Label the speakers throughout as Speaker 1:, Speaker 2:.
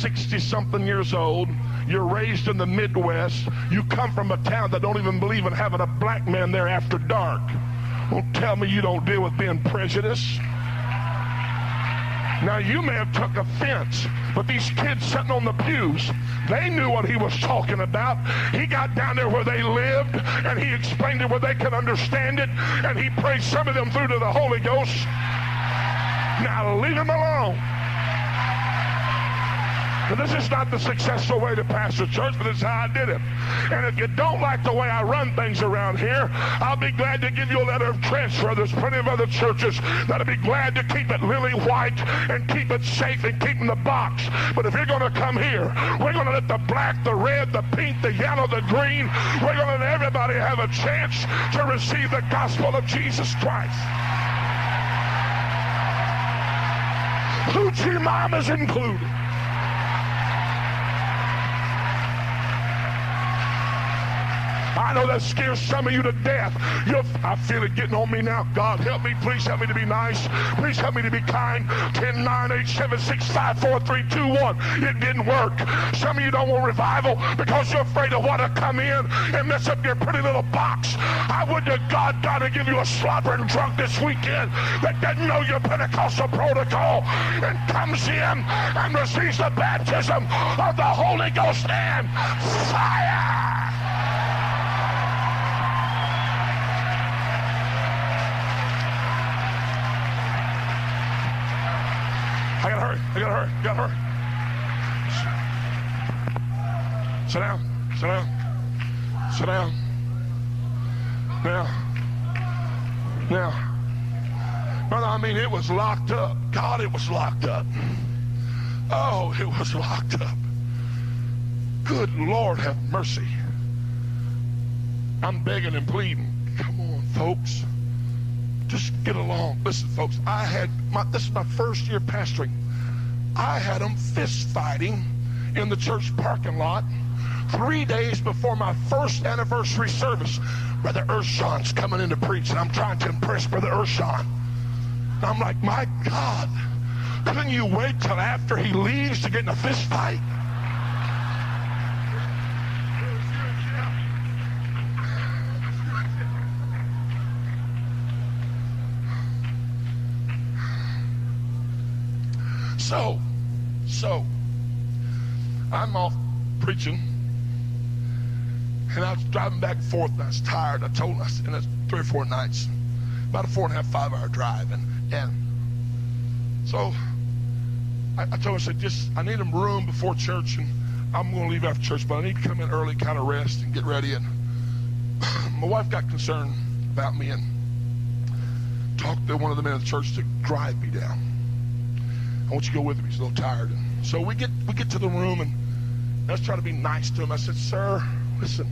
Speaker 1: 60-something years old. You're raised in the Midwest. You come from a town that don't even believe in having a black man there after dark. Don't tell me you don't deal with being prejudiced. Now, you may have took offense, but these kids sitting on the pews, they knew what he was talking about. He got down there where they lived, and he explained it where they could understand it, and he prayed some of them through to the Holy Ghost. Now, leave him alone. Now, this is not the successful way to pastor church, but this is how I did it. And if you don't like the way I run things around here, I'll be glad to give you a letter of transfer. There's plenty of other churches that'll be glad to keep it lily white and keep it safe and keep in the box. But if you're going to come here, we're going to let the black, the red, the pink, the yellow, the green, we're going to let everybody have a chance to receive the gospel of Jesus Christ. Hoochie mamas included. I know that scares some of you to death. I feel it getting on me now. God, help me. Please help me to be nice. Please help me to be kind. 10, 9, 8, 7, 6, 5, 4, 3, 2, 1. It didn't work. Some of you don't want revival because you're afraid of what to come in and mess up your pretty little box. I would to God to give you a slobbering drunk this weekend that doesn't know your Pentecostal protocol and comes in and receives the baptism of the Holy Ghost and fire. I gotta hurry. Sit down. Now, brother, I mean, it was locked up. God, it was locked up. Oh, it was locked up. Good Lord, have mercy. I'm begging and pleading. Come on, folks. Just get along. Listen, folks, this is my first year pastoring. I had them fist fighting in the church parking lot 3 days before my first anniversary service. Brother Urshan's coming in to preach, and I'm trying to impress Brother Urshan. And I'm like, my God, couldn't you wait till after he leaves to get in a fist fight? So, I'm off preaching, and I was driving back and forth, and I was tired. I told him, and it's 3 or 4 nights, about a 4.5, 5-hour drive, and so I told him, I said, I need a room before church, and I'm going to leave after church, but I need to come in early, kind of rest and get ready. And my wife got concerned about me and talked to one of the men of the church to drive me down. I want you to go with me. He's a little tired. And so we get to the room, and I was trying to be nice to him. I said, sir, listen.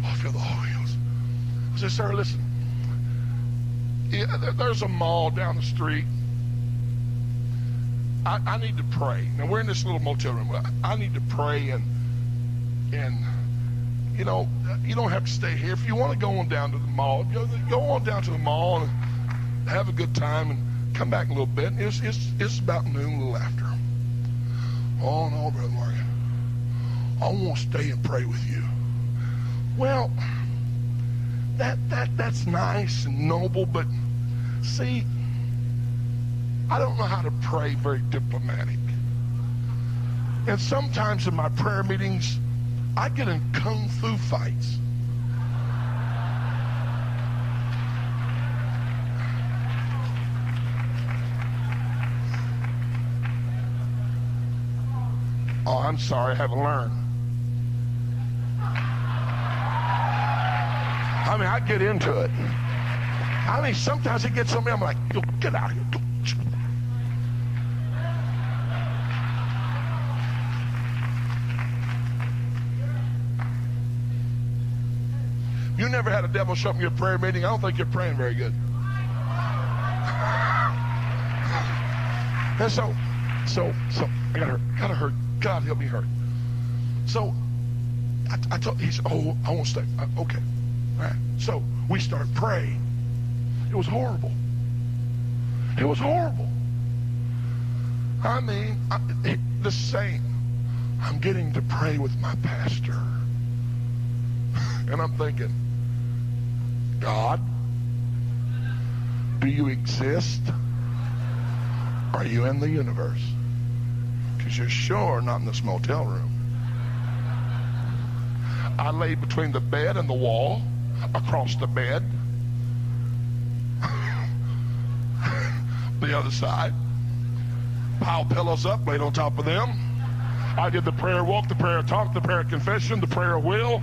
Speaker 1: Oh, I feel the Holy Ghost. I said, sir, listen. Yeah, there's a mall down the street. I need to pray. Now, we're in this little motel room. I need to pray, and you know, you don't have to stay here. If you want to go on down to the mall, go on down to the mall and have a good time and come back a little bit. It's about noon, a little after. Oh no, Brother Morgan, I want to stay and pray with you. Well, that's nice and noble, but see, I don't know how to pray very diplomatic. And sometimes in my prayer meetings, I get in kung fu fights. Oh, I'm sorry, I haven't learned. I mean, I get into it. I mean, sometimes it gets on me, I'm like, yo, get out of here. You never had a devil show up in your prayer meeting? I don't think you're praying very good. And so I gotta hurt. God help me hurt. So I told, he said, oh, I won't stay. Okay. All right. So we start praying. It was horrible. It was horrible. I mean, this saying, I'm getting to pray with my pastor. And I'm thinking, God, do you exist? Are you in the universe? Because you're sure not in this motel room. I laid between the bed and the wall, across the bed, the other side, piled pillows up, laid on top of them. I did the prayer walk, the prayer talk, the prayer confession, the prayer will.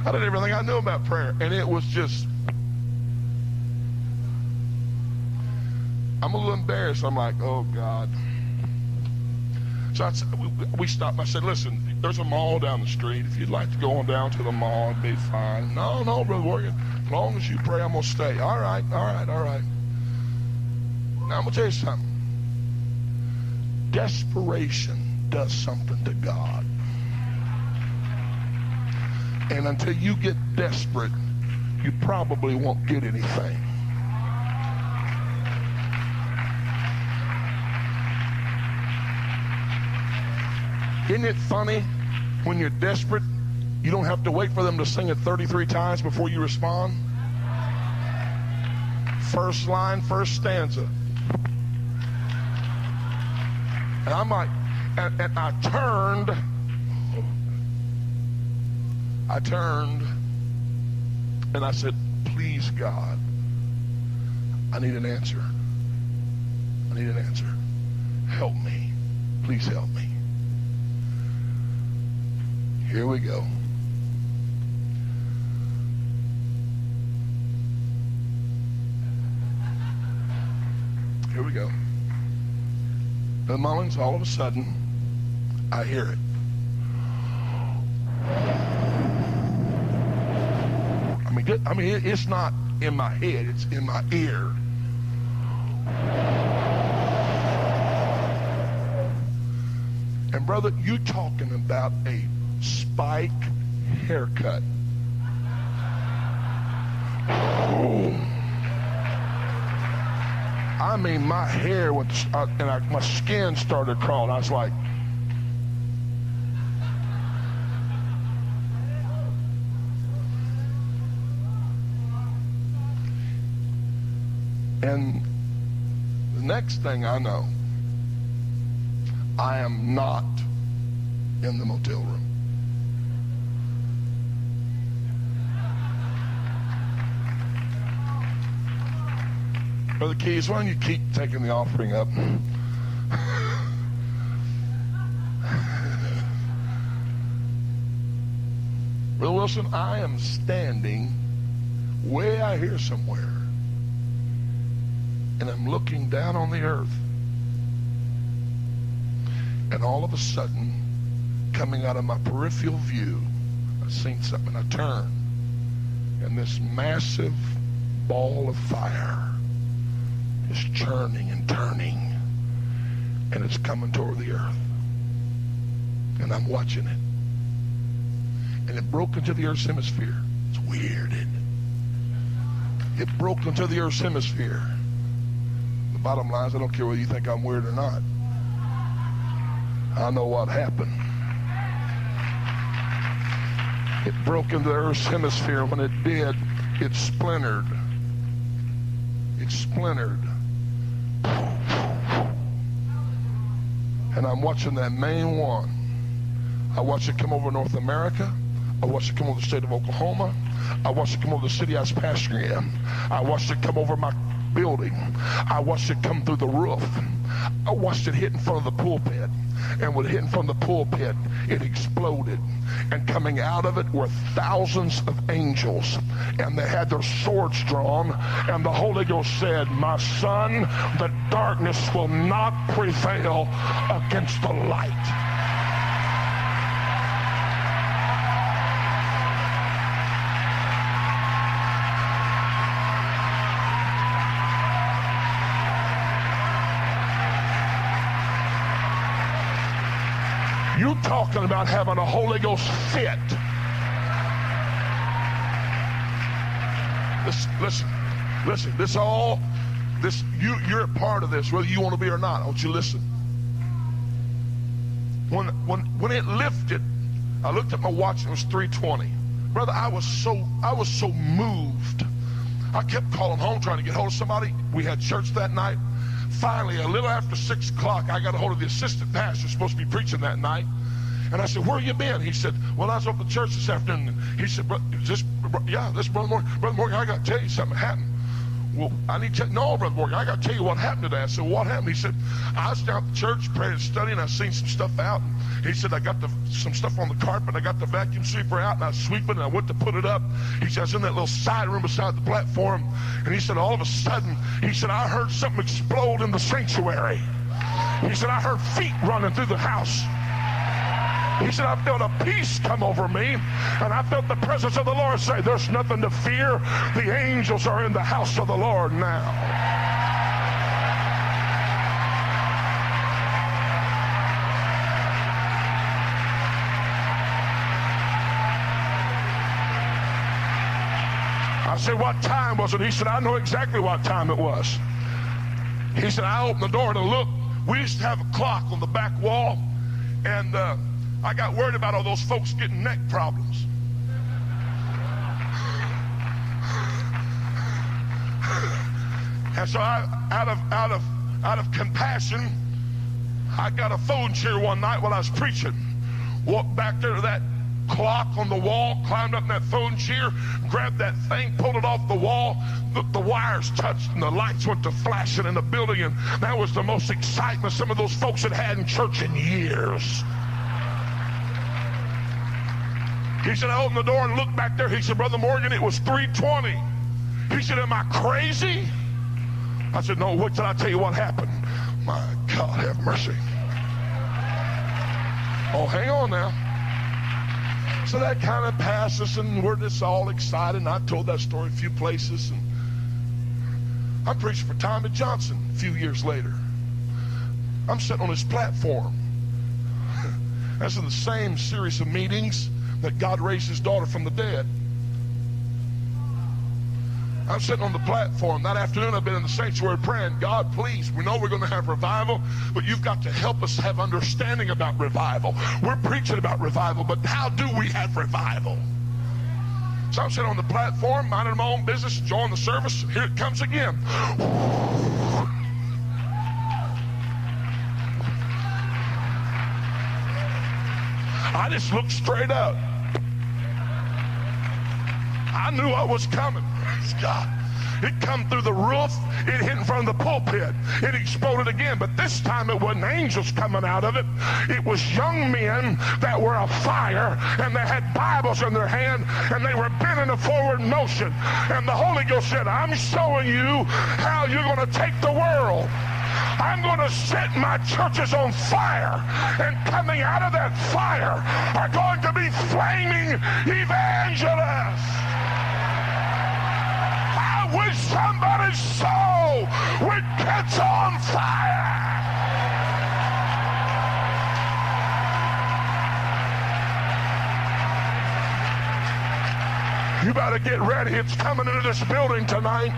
Speaker 1: I did everything I knew about prayer, and it was just, I'm a little embarrassed. I'm like, oh God. So we stopped. I said, listen, there's a mall down the street. If you'd like to go on down to the mall, it'd be fine. No, Brother Morgan. As long as you pray, I'm going to stay. All right. Now, I'm going to tell you something. Desperation does something to God. And until you get desperate, you probably won't get anything. Isn't it funny when you're desperate, you don't have to wait for them to sing it 33 times before you respond? First line, first stanza. And I'm like, and I turned, and I said, please, God, I need an answer. Help me. Please help me. Here we go. The Mullins, all of a sudden, I hear it. I mean, it's not in my head, it's in my ear. And brother, you talking about a spike haircut. Oh. I mean, my hair went, my skin started crawling. I was like, and the next thing I know, I am not in the motel room. Brother Keys, why don't you keep taking the offering up? Brother Wilson, I am standing way out here somewhere, and I'm looking down on the earth, and all of a sudden, coming out of my peripheral view, I seen something. I turned, and this massive ball of fire is churning and turning, and it's coming toward the earth, and I'm watching it, and it broke into the Earth's hemisphere. It's weird, isn't it? It broke into the Earth's hemisphere. The bottom line is, I don't care whether you think I'm weird or not. I know what happened. It broke into the Earth's hemisphere. When it did, it splintered. It splintered. And I'm watching that main one. I watched it come over North America. I watched it come over the state of Oklahoma. I watched it come over the city I was pastoring in. I watched it come over my building. I watched it come through the roof. I watched it hit in front of the pulpit. And when it hit in front of the pulpit, it exploded. And coming out of it were thousands of angels. And they had their swords drawn. And the Holy Ghost said, my son, the darkness will not prevail against the light. You talking about having a Holy Ghost fit. Listen, you're a part of this, whether you want to be or not. I want you to listen. when it lifted, I looked at my watch and it was 3:20. Brother, I was so moved. I kept calling home trying to get hold of somebody. We had church that night. Finally, a little after 6 o'clock, I got a hold of the assistant pastor supposed to be preaching that night. And I said, where you been? He said, well, I was up at church this afternoon. He said, this Brother Morgan. Brother Morgan, I got to tell you something happened. Well, I need to no, Brother Morgan, I got to tell you what happened today. I said, well, what happened? He said, I was down at the church, praying and studying. I seen some stuff out. And he said, I got some stuff on the carpet. I got the vacuum sweeper out, and I was sweeping, and I went to put it up. He said, I was in that little side room beside the platform. And he said, all of a sudden, he said, I heard something explode in the sanctuary. He said, I heard feet running through the house. He said, I felt a peace come over me, and I felt the presence of the Lord say, there's nothing to fear. The angels are in the house of the Lord now. I said, what time was it? He said, I know exactly what time it was. He said, I opened the door to look. We used to have a clock on the back wall, and I got worried about all those folks getting neck problems. And so out of compassion, I got a phone chair one night while I was preaching. Walked back there to that clock on the wall, climbed up in that phone chair, grabbed that thing, pulled it off the wall. The wires touched and the lights went to flashing in the building, and that was the most excitement some of those folks had had in church in years. He said, I opened the door and looked back there. He said, Brother Morgan, it was 3:20. He said, am I crazy? I said, no, wait till I tell you what happened. My God, have mercy. Oh, hang on now. So that kind of passes, and we're just all excited. And I told that story a few places. And I'm preaching for Tommy Johnson a few years later. I'm sitting on his platform. That's in the same series of meetings that God raised his daughter from the dead. I'm sitting on the platform. That afternoon I've been in the sanctuary praying, God, please, we know we're going to have revival, but you've got to help us have understanding about revival. We're preaching about revival, but how do we have revival? So I'm sitting on the platform, minding my own business, enjoying the service. Here it comes again. I just looked straight up. I knew I was coming. Praise God. It come through the roof. It hit in front of the pulpit. It exploded again, but this time it wasn't angels coming out of it. It was young men that were afire, and they had Bibles in their hand, and they were bent in a forward motion. And the Holy Ghost said, I'm showing you how you're going to take the world. I'm going to set my churches on fire, and coming out of that fire are going to be flaming evangelists. I wish somebody's soul would catch on fire. You better get ready. It's coming into this building tonight.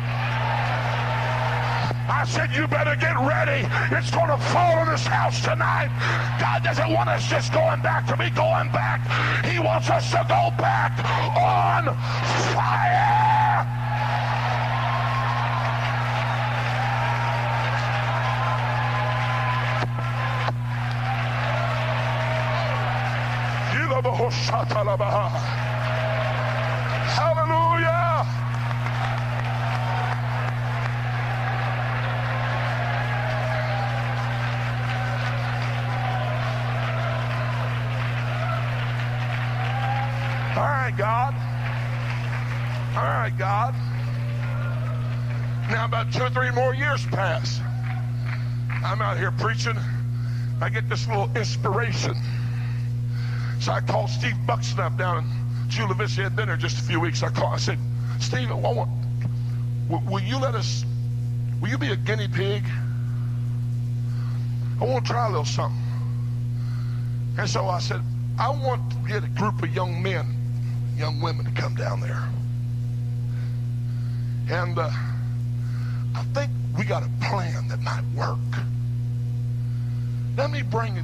Speaker 1: I said, you better get ready. It's going to fall in this house tonight. God doesn't want us just going back to be going back. He wants us to go back on fire. Hallelujah. All right, God. All right, God. Now about 2 or 3 more years pass. I'm out here preaching. I get this little inspiration. So I called Steve Buxton up down in Chula Vista. He had been there just a few weeks. I said, Steve, will you be a guinea pig? I want to try a little something. And so I said, I want to get a group of young men, young women to come down there. And I think we got a plan that might work. Let me bring you